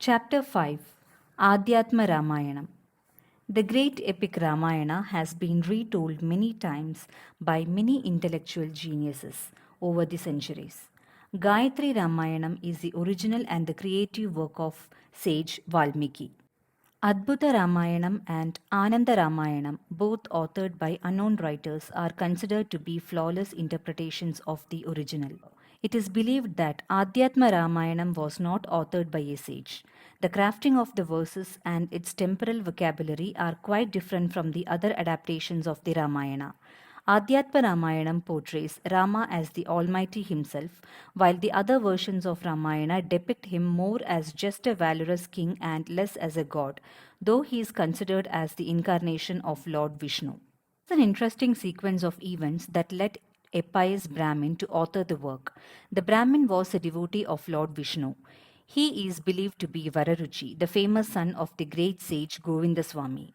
Chapter 5 Adhyatma Ramayanam. The great epic Ramayana has been retold many times by many intellectual geniuses over the centuries. Gayatri Ramayanam is the original and the creative work of sage Valmiki. Adbhuta Ramayanam and Ananda Ramayanam, both authored by unknown writers, are considered to be flawless interpretations of the original. It is believed that Adhyatma Ramayanam was not authored by a sage. The crafting of the verses and its temporal vocabulary are quite different from the other adaptations of the Ramayana. Adhyatma Ramayanam portrays Rama as the Almighty himself, while the other versions of Ramayana depict him more as just a valorous king and less as a god, though he is considered as the incarnation of Lord Vishnu. It's an interesting sequence of events that led a pious Brahmin to author the work. The Brahmin was a devotee of Lord Vishnu. He is believed to be Vararuchi, the famous son of the great sage Govindaswamy.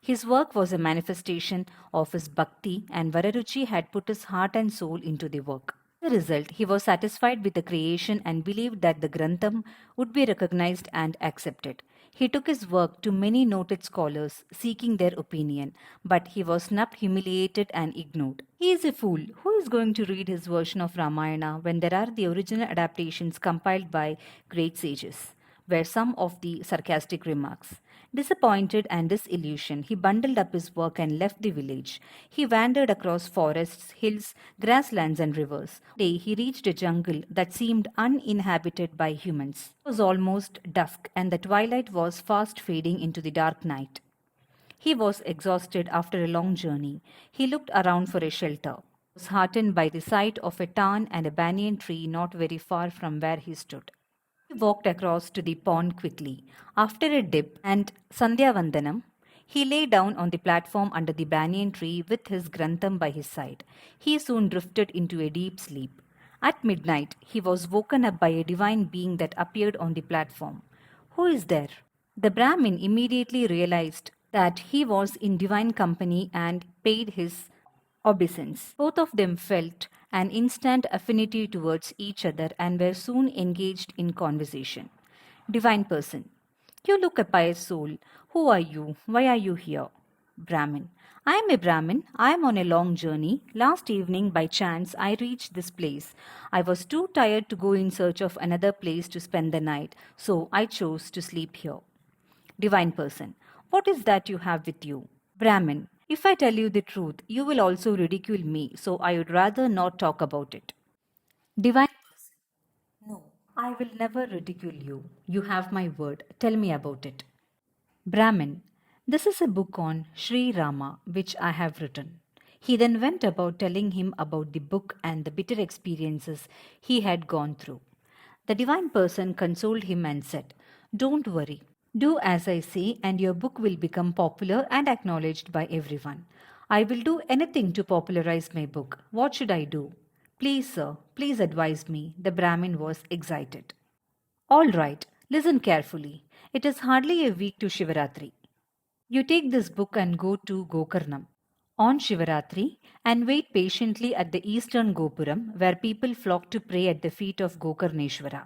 His work was a manifestation of his bhakti, and Vararuchi had put his heart and soul into the work. As a result, he was satisfied with the creation and believed that the Grantham would be recognized and accepted. He took his work to many noted scholars seeking their opinion, but he was snubbed, humiliated, and ignored. He is a fool. Who is going to read his version of Ramayana when there are the original adaptations compiled by great sages? Were some of the sarcastic remarks. Disappointed and disillusioned, he bundled up his work and left the village. He wandered across forests, hills, grasslands, and rivers. One day he reached a jungle that seemed uninhabited by humans. It was almost dusk, and the twilight was fast fading into the dark night. He was exhausted after a long journey. He looked around for a shelter. He was heartened by the sight of a tarn and a banyan tree not very far from where he stood. He walked across to the pond quickly. After a dip and Sandhya Vandanam, he lay down on the platform under the banyan tree with his Grantham by his side. He soon drifted into a deep sleep. At midnight, he was woken up by a divine being that appeared on the platform. Who is there? The Brahmin immediately realized that he was in divine company and paid his obeisance. Both of them felt an instant affinity towards each other and were soon engaged in conversation. Divine person. You look a pious soul. Who are you? Why are you here? Brahmin. I am a Brahmin. I am on a long journey. Last evening, by chance, I reached this place. I was too tired to go in search of another place to spend the night, so I chose to sleep here. Divine person. What is that you have with you? Brahmin. If I tell you the truth, you will also ridicule me, so I would rather not talk about it. Divine person. No, I will never ridicule you. You have my word. Tell me about it. Brahmin. This is a book on Sri Rama which I have written. He then went about telling him about the book and the bitter experiences he had gone through. The divine person consoled him and said, Don't worry. Do as I say, and your book will become popular and acknowledged by everyone. I will do anything to popularize my book. What should I do? Please, sir, please advise me. The Brahmin was excited. All right, listen carefully. It is hardly a week to Shivaratri. You take this book and go to Gokarnam on Shivaratri and wait patiently at the eastern Gopuram where people flock to pray at the feet of Gokarneshwara.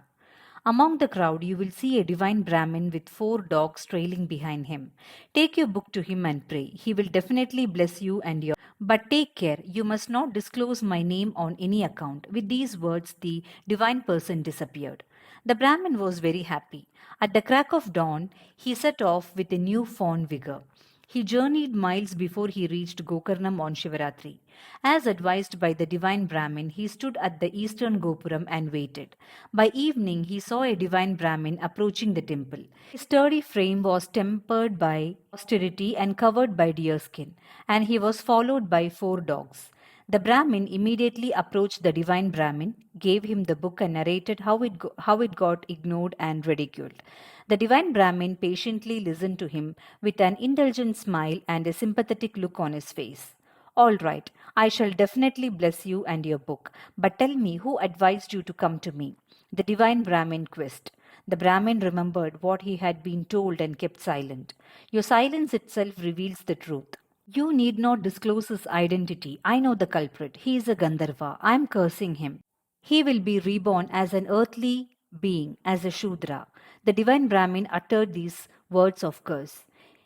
Among the crowd, you will see a divine Brahmin with 4 dogs trailing behind him. Take your book to him and pray. He will definitely bless you and your. But take care, you must not disclose my name on any account. With these words, the divine person disappeared. The Brahmin was very happy. At the crack of dawn, he set off with a newfound vigor. He journeyed miles before he reached Gokarnam on Shivaratri. As advised by the divine Brahmin, he stood at the eastern Gopuram and waited. By evening, he saw a divine Brahmin approaching the temple. His sturdy frame was tempered by austerity and covered by deerskin, and he was followed by 4 dogs. The Brahmin immediately approached the divine Brahmin, gave him the book, and narrated how it got ignored and ridiculed. The divine Brahmin patiently listened to him with an indulgent smile and a sympathetic look on his face. All right, I shall definitely bless you and your book, but tell me who advised you to come to me? The divine Brahmin quizzed. The Brahmin remembered what he had been told and kept silent. Your silence itself reveals the truth. You need not disclose his identity. I know the culprit. He is a Gandharva. I am cursing him. He will be reborn as an earthly being as a Shudra. The divine Brahmin uttered these words of curse.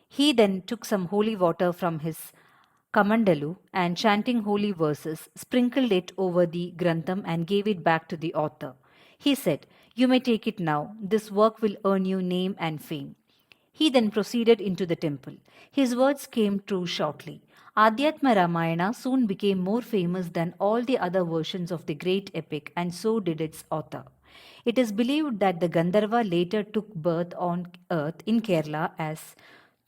He then took some holy water from his Kamandalu and chanting holy verses, sprinkled it over the Grantham and gave it back to the author. He said, "You may take it now. This work will earn you name and fame." He then proceeded into the temple. His words came true shortly. Adhyatma Ramayana soon became more famous than all the other versions of the great epic, and so did its author. It is believed that the Gandharva later took birth on earth in Kerala as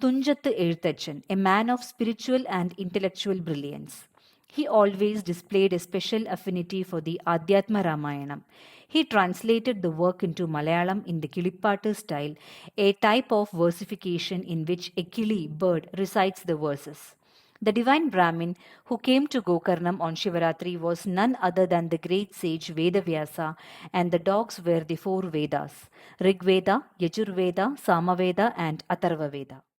Tunjathu Ezhuthachan, a man of spiritual and intellectual brilliance. He always displayed a special affinity for the Adhyatma Ramayanam. He translated the work into Malayalam in the Kilipattu style, a type of versification in which a kili bird recites the verses. The divine Brahmin who came to Gokarnam on Shivaratri was none other than the great sage Vedavyasa, and the dogs were the four Vedas: Rig Veda, Yajur Veda, Samaveda, and Atharva Veda.